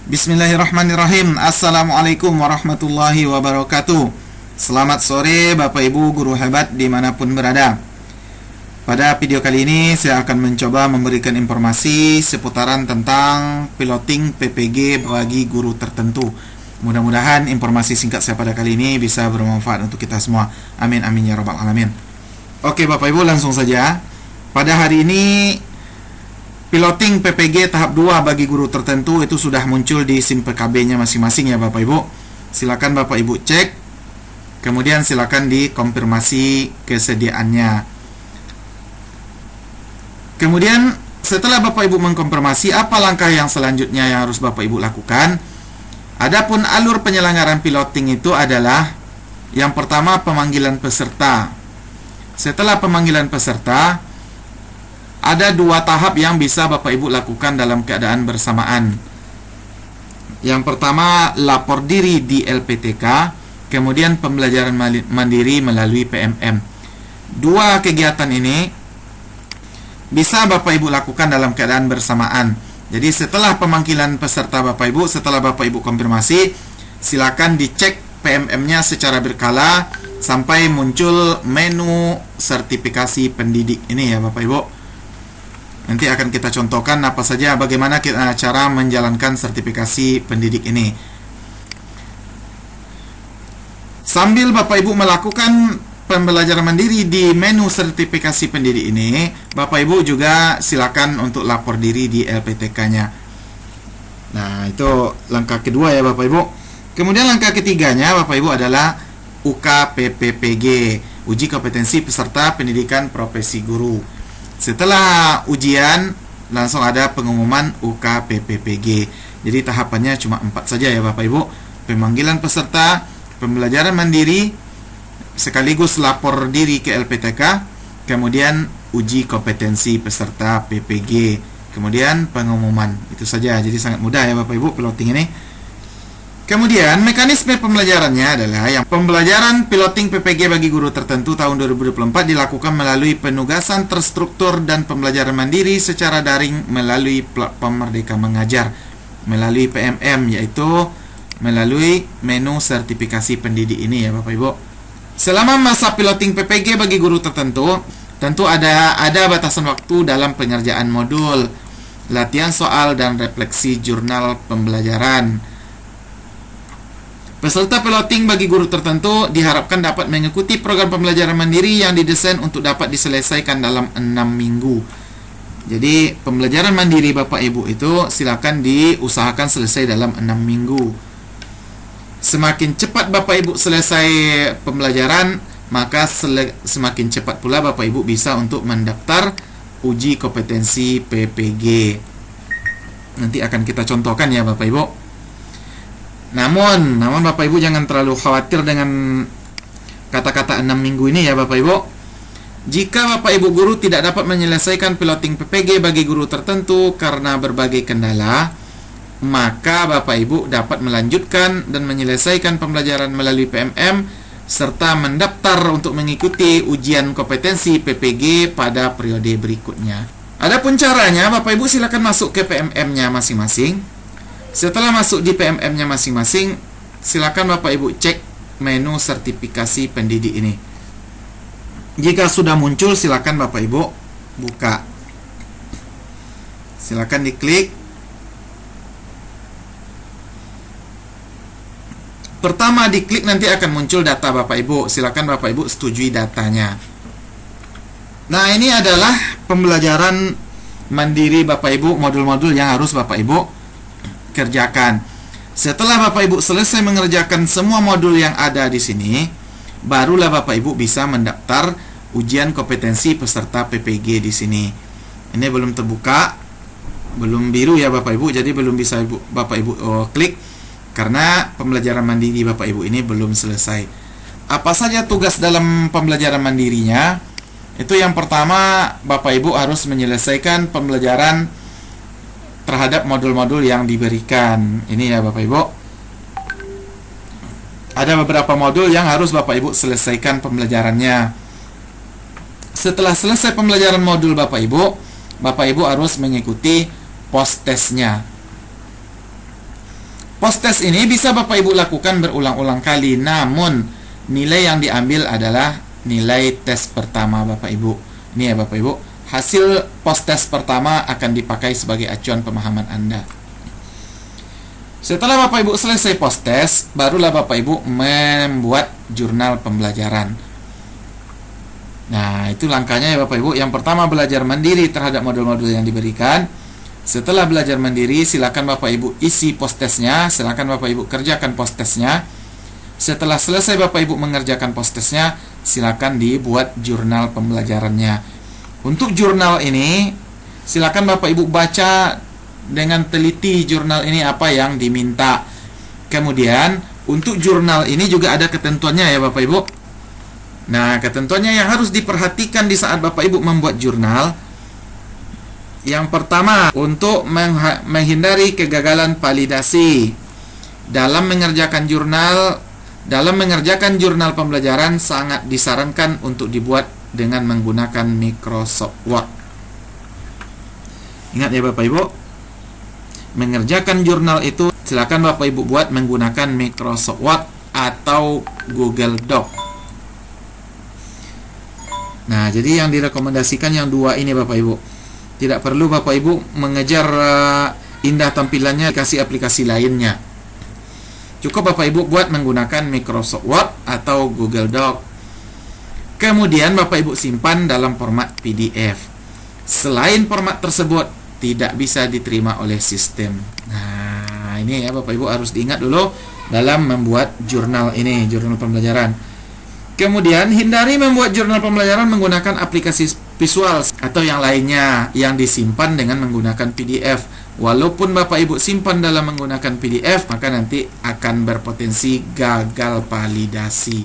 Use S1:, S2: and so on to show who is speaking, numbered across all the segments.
S1: Bismillahirrahmanirrahim. Assalamualaikum warahmatullahi wabarakatuh. Selamat sore Bapak Ibu guru hebat dimanapun berada. Pada video kali ini saya akan mencoba memberikan informasi seputaran tentang piloting PPG bagi guru tertentu. Mudah-mudahan informasi singkat saya pada kali ini bisa bermanfaat untuk kita semua. Amin amin ya rabbal alamin. Oke Bapak Ibu, langsung saja. Pada hari ini piloting PPG tahap 2 bagi guru tertentu itu sudah muncul di SIM PKB-nya masing-masing ya Bapak Ibu. Silakan Bapak Ibu cek. Kemudian silakan dikonfirmasi kesediaannya. Kemudian setelah Bapak Ibu mengkonfirmasi, apa langkah yang selanjutnya yang harus Bapak Ibu lakukan? Adapun alur penyelenggaraan piloting itu adalah yang pertama pemanggilan peserta. Setelah pemanggilan peserta, ada dua tahap yang bisa Bapak Ibu lakukan dalam keadaan bersamaan. Yang pertama, lapor diri di LPTK, kemudian pembelajaran mandiri melalui PMM. Dua kegiatan ini bisa Bapak Ibu lakukan dalam keadaan bersamaan. Jadi setelah pemanggilan peserta Bapak Ibu, setelah Bapak Ibu konfirmasi, silakan dicek PMM-nya secara berkala sampai muncul menu sertifikasi pendidik ini ya Bapak Ibu. Nanti akan kita contohkan apa saja, bagaimana cara menjalankan sertifikasi pendidik ini. Sambil Bapak Ibu melakukan pembelajaran mandiri di menu sertifikasi pendidik ini, Bapak Ibu juga silakan untuk lapor diri di LPTK-nya. Nah, itu langkah kedua ya Bapak Ibu. Kemudian langkah ketiganya Bapak Ibu adalah UKPPPG, Uji Kompetensi Peserta Pendidikan Profesi Guru. Setelah ujian langsung ada pengumuman UKPPPG. Jadi tahapannya cuma 4 saja ya Bapak Ibu. Pemanggilan peserta, pembelajaran mandiri, sekaligus lapor diri ke LPTK, kemudian uji kompetensi peserta PPG, kemudian pengumuman. Itu saja. Jadi sangat mudah ya Bapak Ibu piloting ini. Kemudian mekanisme pembelajarannya adalah yang pembelajaran piloting PPG bagi guru tertentu tahun 2024 dilakukan melalui penugasan terstruktur dan pembelajaran mandiri secara daring melalui platform Merdeka Mengajar, melalui PMM, yaitu melalui menu sertifikasi pendidik ini ya Bapak Ibu. Selama masa piloting PPG bagi guru tertentu, tentu ada batasan waktu dalam pengerjaan modul, latihan soal dan refleksi jurnal pembelajaran. Peserta piloting bagi guru tertentu diharapkan dapat mengikuti program pembelajaran mandiri yang didesain untuk dapat diselesaikan dalam 6 minggu. Jadi pembelajaran mandiri Bapak Ibu itu silakan diusahakan selesai dalam 6 minggu. Semakin cepat Bapak Ibu selesai pembelajaran, maka semakin cepat pula Bapak Ibu bisa untuk mendaftar uji kompetensi PPG. Nanti akan kita contohkan ya Bapak Ibu. Namun Bapak Ibu jangan terlalu khawatir dengan kata-kata 6 minggu ini ya Bapak Ibu. Jika Bapak Ibu guru tidak dapat menyelesaikan piloting PPG bagi guru tertentu karena berbagai kendala, maka Bapak Ibu dapat melanjutkan dan menyelesaikan pembelajaran melalui PMM serta mendaftar untuk mengikuti ujian kompetensi PPG pada periode berikutnya. Adapun caranya, Bapak Ibu silakan masuk ke PMM-nya masing-masing. Setelah masuk di PMM-nya masing-masing, silakan Bapak Ibu cek menu sertifikasi pendidik ini. Jika sudah muncul, silakan Bapak Ibu buka. Silakan diklik. Pertama diklik nanti akan muncul data Bapak Ibu. Silakan Bapak Ibu setujui datanya. Nah, ini adalah pembelajaran mandiri Bapak Ibu, modul-modul yang harus Bapak Ibu kerjakan. Setelah Bapak Ibu selesai mengerjakan semua modul yang ada di sini, barulah Bapak Ibu bisa mendaftar ujian kompetensi peserta PPG di sini. Ini belum terbuka, belum biru ya Bapak Ibu, jadi belum bisa Bapak Ibu klik karena pembelajaran mandiri Bapak Ibu ini belum selesai. Apa saja tugas dalam pembelajaran mandirinya? Itu yang pertama, Bapak Ibu harus menyelesaikan pembelajaran terhadap modul-modul yang diberikan. Ini ya Bapak Ibu. Ada beberapa modul yang harus Bapak Ibu selesaikan pembelajarannya. Setelah selesai pembelajaran modul Bapak Ibu harus mengikuti post testnya. Post-test ini bisa Bapak Ibu lakukan berulang-ulang kali, namun nilai yang diambil adalah nilai tes pertama Bapak Ibu. Ini ya Bapak Ibu, hasil post-test pertama akan dipakai sebagai acuan pemahaman Anda. Setelah Bapak Ibu selesai post-test, barulah Bapak Ibu membuat jurnal pembelajaran. Nah, itu langkahnya ya Bapak Ibu. Yang pertama, belajar mandiri terhadap modul-modul yang diberikan. Setelah belajar mandiri, silakan Bapak Ibu isi post-testnya, silakan Bapak Ibu kerjakan post-testnya. Setelah selesai Bapak Ibu mengerjakan post-testnya, silakan dibuat jurnal pembelajarannya. Untuk jurnal ini, silakan Bapak Ibu baca dengan teliti jurnal ini apa yang diminta. Kemudian, untuk jurnal ini juga ada ketentuannya ya Bapak Ibu. Nah, ketentuannya yang harus diperhatikan di saat Bapak Ibu membuat jurnal. Yang pertama, untuk menghindari kegagalan validasi dalam mengerjakan jurnal pembelajaran, sangat disarankan untuk dibuat dengan menggunakan Microsoft Word. Ingat ya Bapak Ibu, mengerjakan jurnal itu silakan Bapak Ibu buat menggunakan Microsoft Word atau Google Doc. Nah, jadi yang direkomendasikan yang dua ini Bapak Ibu. Tidak perlu Bapak Ibu mengejar indah tampilannya aplikasi-aplikasi lainnya. Cukup Bapak Ibu buat menggunakan Microsoft Word atau Google Doc. Kemudian Bapak Ibu simpan dalam format PDF. Selain format tersebut tidak bisa diterima oleh sistem. Nah, ini ya Bapak Ibu harus diingat dulu dalam membuat jurnal ini, jurnal pembelajaran. Kemudian hindari membuat jurnal pembelajaran menggunakan aplikasi visual atau yang lainnya yang disimpan dengan menggunakan PDF. Walaupun Bapak Ibu simpan dalam menggunakan PDF, maka nanti akan berpotensi gagal validasi.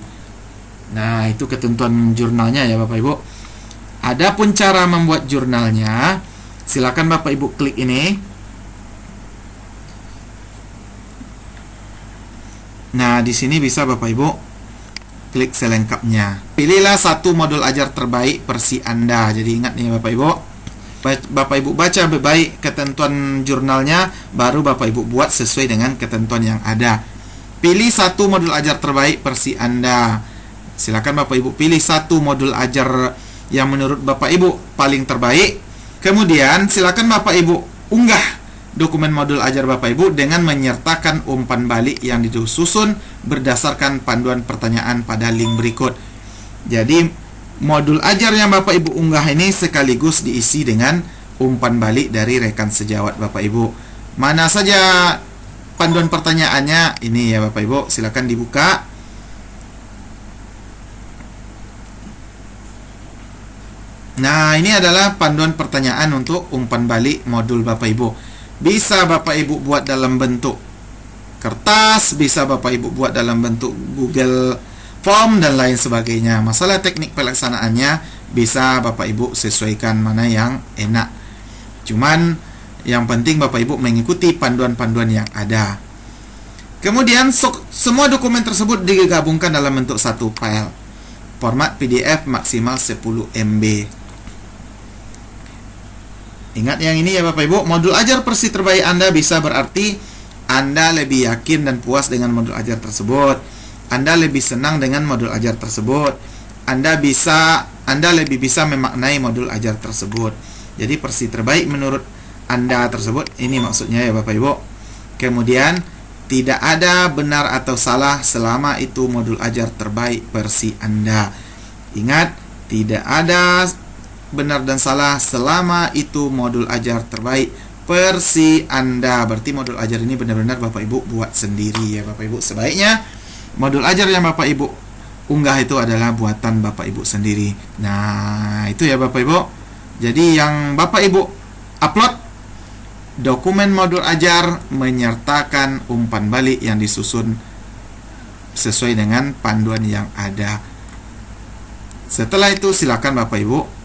S1: Nah, itu ketentuan jurnalnya ya Bapak Ibu. Adapun cara membuat jurnalnya, silakan Bapak Ibu klik ini. Nah, di sini bisa Bapak Ibu klik selengkapnya. Pilihlah satu modul ajar terbaik versi Anda. Jadi ingat nih Bapak Ibu, Bapak Ibu baca baik ketentuan jurnalnya, baru Bapak Ibu buat sesuai dengan ketentuan yang ada. Pilih satu modul ajar terbaik versi Anda. Silakan Bapak Ibu pilih satu modul ajar yang menurut Bapak Ibu paling terbaik. Kemudian silakan Bapak Ibu unggah dokumen modul ajar Bapak Ibu dengan menyertakan umpan balik yang disusun berdasarkan panduan pertanyaan pada link berikut. Jadi modul ajar yang Bapak Ibu unggah ini sekaligus diisi dengan umpan balik dari rekan sejawat Bapak Ibu. Mana saja panduan pertanyaannya ini ya Bapak Ibu, silakan dibuka. Nah, ini adalah panduan pertanyaan untuk umpan balik modul Bapak Ibu. Bisa Bapak Ibu buat dalam bentuk kertas, bisa Bapak Ibu buat dalam bentuk Google Form dan lain sebagainya. Masalah teknik pelaksanaannya bisa Bapak Ibu sesuaikan mana yang enak. Cuman yang penting Bapak Ibu mengikuti panduan-panduan yang ada. Kemudian semua dokumen tersebut digabungkan dalam bentuk satu file. Format PDF maksimal 10 MB. Ingat yang ini ya Bapak Ibu, modul ajar versi terbaik Anda bisa berarti Anda lebih yakin dan puas dengan modul ajar tersebut. Anda lebih senang dengan modul ajar tersebut. Anda lebih bisa memaknai modul ajar tersebut. Jadi versi terbaik menurut Anda tersebut, ini maksudnya ya Bapak Ibu. Kemudian tidak ada benar atau salah selama itu modul ajar terbaik versi Anda. Ingat, tidak ada benar dan salah selama itu modul ajar terbaik versi Anda. Berarti modul ajar ini benar-benar Bapak Ibu buat sendiri ya Bapak Ibu. Sebaiknya modul ajar yang Bapak Ibu unggah itu adalah buatan Bapak Ibu sendiri. Nah, itu ya Bapak Ibu. Jadi yang Bapak Ibu upload dokumen modul ajar menyertakan umpan balik yang disusun sesuai dengan panduan yang ada. Setelah itu silakan Bapak Ibu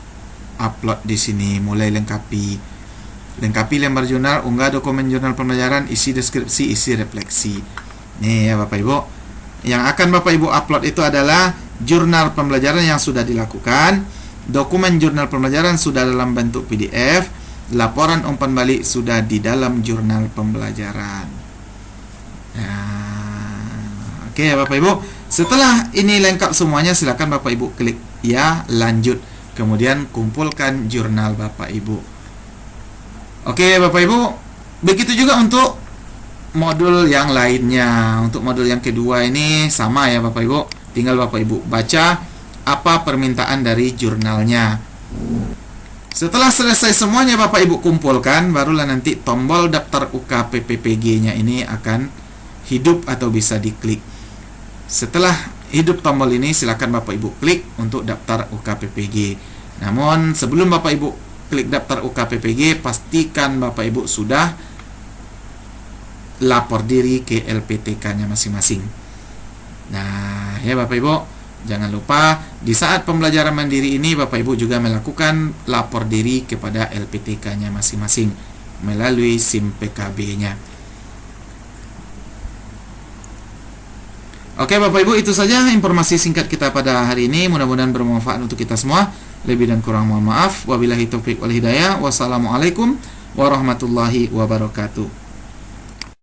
S1: upload di sini, mulai lengkapi lembar jurnal, unggah dokumen jurnal pembelajaran, isi deskripsi, isi refleksi. Nih ya Bapak Ibu, yang akan Bapak Ibu upload itu adalah jurnal pembelajaran yang sudah dilakukan, dokumen jurnal pembelajaran sudah dalam bentuk PDF, laporan umpan balik sudah di dalam jurnal pembelajaran. Nah, oke ya Bapak Ibu. Setelah ini lengkap semuanya, silakan Bapak Ibu klik ya, lanjut. Kemudian kumpulkan jurnal Bapak Ibu. Oke Bapak Ibu, begitu juga untuk modul yang lainnya. Untuk modul yang kedua ini sama ya Bapak Ibu. Tinggal Bapak Ibu baca apa permintaan dari jurnalnya. Setelah selesai semuanya Bapak Ibu kumpulkan, barulah nanti tombol daftar UKPPPG-nya ini akan hidup atau bisa diklik. Setelah hidup tombol ini, silakan Bapak Ibu klik untuk daftar UKPPG. Namun sebelum Bapak Ibu klik daftar UKPPG, pastikan Bapak Ibu sudah lapor diri ke LPTK-nya masing-masing. Nah, ya Bapak Ibu, jangan lupa di saat pembelajaran mandiri ini Bapak Ibu juga melakukan lapor diri kepada LPTK-nya masing-masing melalui SIM PKB-nya. Oke Bapak Ibu, itu saja informasi singkat kita pada hari ini. Mudah-mudahan bermanfaat untuk kita semua. Lebih dan kurang mohon maaf. Wabillahi taufiq wal hidayah. Wassalamualaikum warahmatullahi wabarakatuh.